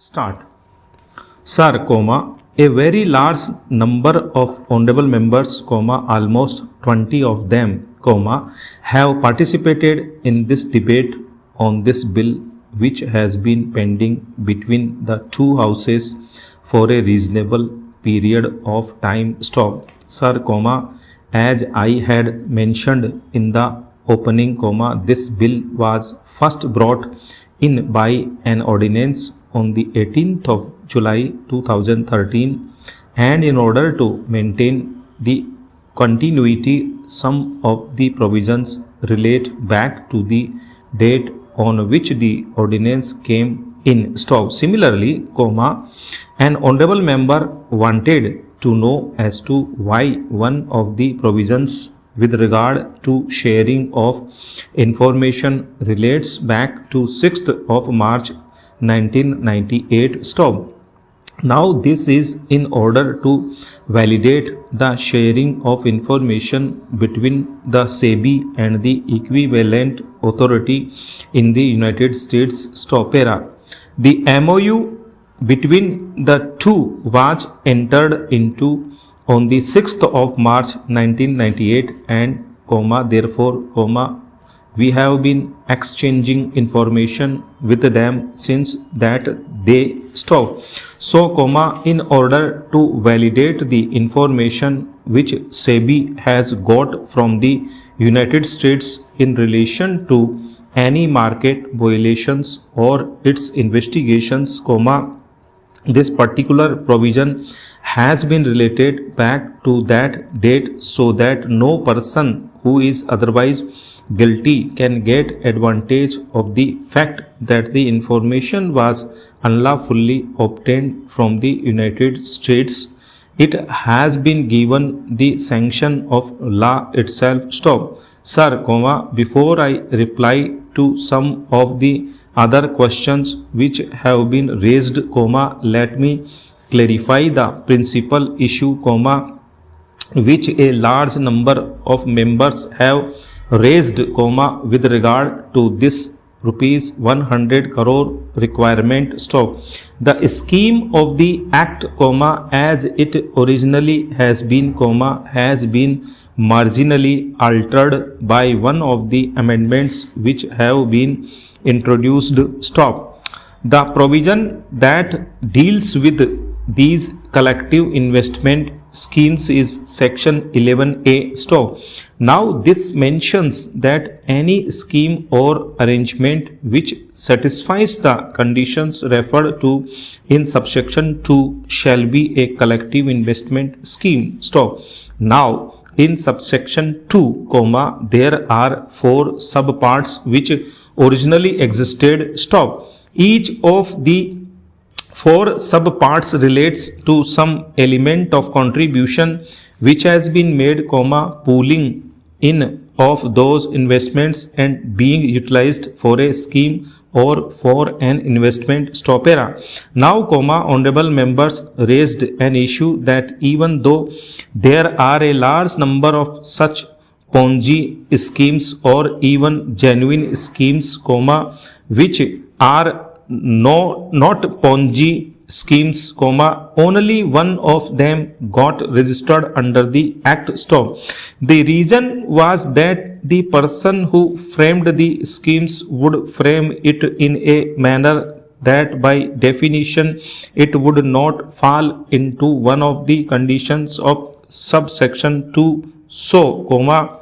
Start. Sir, a very large number of honorable members, almost 20 of them, have participated in this debate on this bill which has been pending between the two houses for a reasonable period of time. Stop. Sir, as I had mentioned in the opening, this bill was first brought in by an ordinance on the 18th of July 2013, and in order to maintain the continuity, some of the provisions relate back to the date on which the ordinance came in. Stop. Similarly, an honorable member wanted to know as to why one of the provisions with regard to sharing of information relates back to 6th of March 1998. Stop. Now this is in order to validate the sharing of information between the SEBI and the equivalent authority in the United States. Stop. The MOU between the two was entered into on the 6th of March 1998 and therefore we have been exchanging information with them since that day. Stop. So, in order to validate the information which SEBI has got from the United States in relation to any market violations or its investigations, this particular provision has been related back to that date so that no person who is otherwise guilty can get advantage of the fact that the information was unlawfully obtained from the United States. It has been given the sanction of law itself. Stop. Sir, before I reply to some of the other questions which have been raised, let me clarify the principal issue, which a large number of members have raised, with regard to this rupees 100 crore requirement. Stop. The scheme of the act, as it originally has been, has been marginally altered by one of the amendments which have been introduced. Stop. The provision that deals with these collective investment schemes is section 11A. Stop. Now this mentions that any scheme or arrangement which satisfies the conditions referred to in subsection 2 shall be a collective investment scheme. Stop. Now in subsection 2, there are 4 subparts which originally existed. Stop. Each of the 4 subparts relates to some element of contribution which has been made, pooling in of those investments and being utilized for a scheme or for an investment. Stop. Now, honorable members raised an issue that even though there are a large number of such Ponzi schemes or even genuine schemes, which are not Ponzi schemes, only one of them got registered under the act. Stop. The reason was that the person who framed the schemes would frame it in a manner that by definition it would not fall into one of the conditions of subsection 2. So,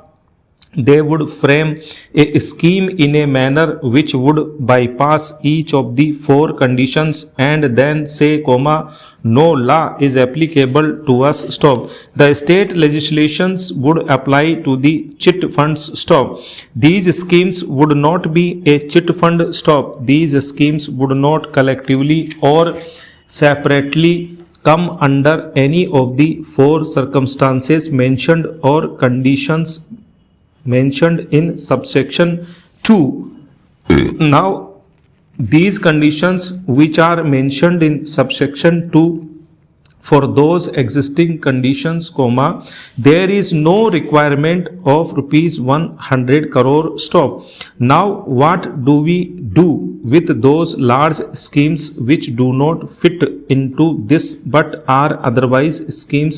they would frame a scheme in a manner which would bypass each of the 4 conditions and then say, no law is applicable to us. Stop. The state legislations would apply to the chit funds. Stop. These schemes would not be a chit fund. Stop. These schemes would not collectively or separately come under any of the 4 circumstances mentioned or conditions mentioned in subsection 2. Now, these conditions which are mentioned in subsection 2, for those existing conditions, there is no requirement of rupees 100 crore. Stop. Now, what do we do with those large schemes which do not fit into this but are otherwise schemes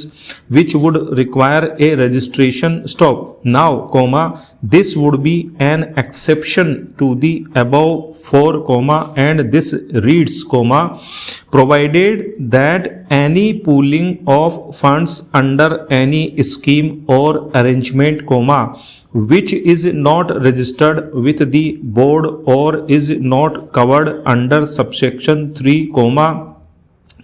which would require a registration. Stop. Now, comma, this would be an exception to the above four, comma, and this reads, comma, provided that any pooling of funds under any scheme or arrangement, comma, which is not registered with the board or is not covered under subsection 3, comma,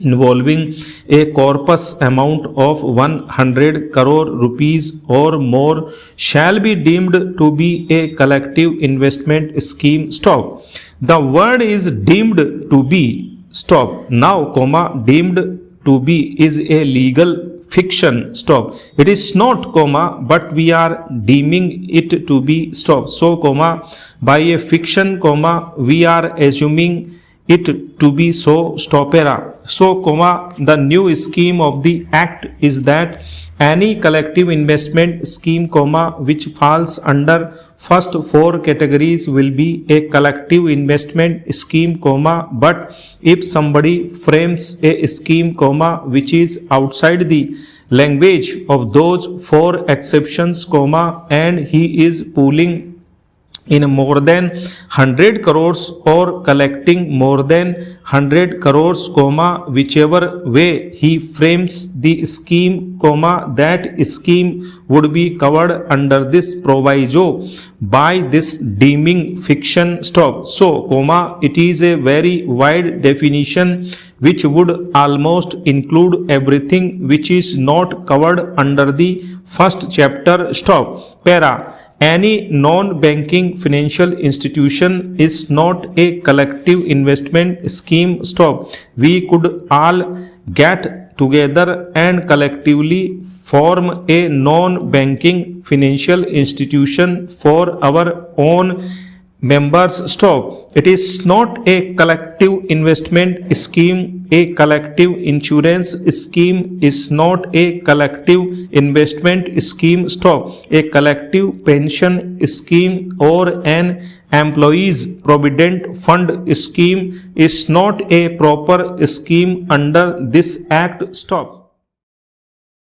involving a corpus amount of 100 crore rupees or more shall be deemed to be a collective investment scheme. Stop. The word is deemed to be. Stop. Now, comma, deemed to be is a legal fiction. Stop. It is not, comma, but we are deeming it to be. Stop. So, comma, by a fiction, comma, we are assuming it to be so. Stopera. So, comma, the new scheme of the act is that any collective investment scheme, comma, which falls under first four categories will be a collective investment scheme, comma, but if somebody frames a scheme, comma, which is outside the language of those four exceptions, comma, and he is pooling in more than 100 crores or collecting more than 100 crores, comma, whichever way he frames the scheme, comma, that scheme would be covered under this proviso by this deeming fiction. Stop. So, comma, it is a very wide definition which would almost include everything which is not covered under the first chapter. Stop. Para. Any non-banking financial institution is not a collective investment scheme. Stop. We could all get together and collectively form a non-banking financial institution for our own members. Stop. It is not a collective investment scheme. A collective insurance scheme is not a collective investment scheme. Stop. A collective pension scheme or an employees provident fund scheme is not a proper scheme under this act. Stop.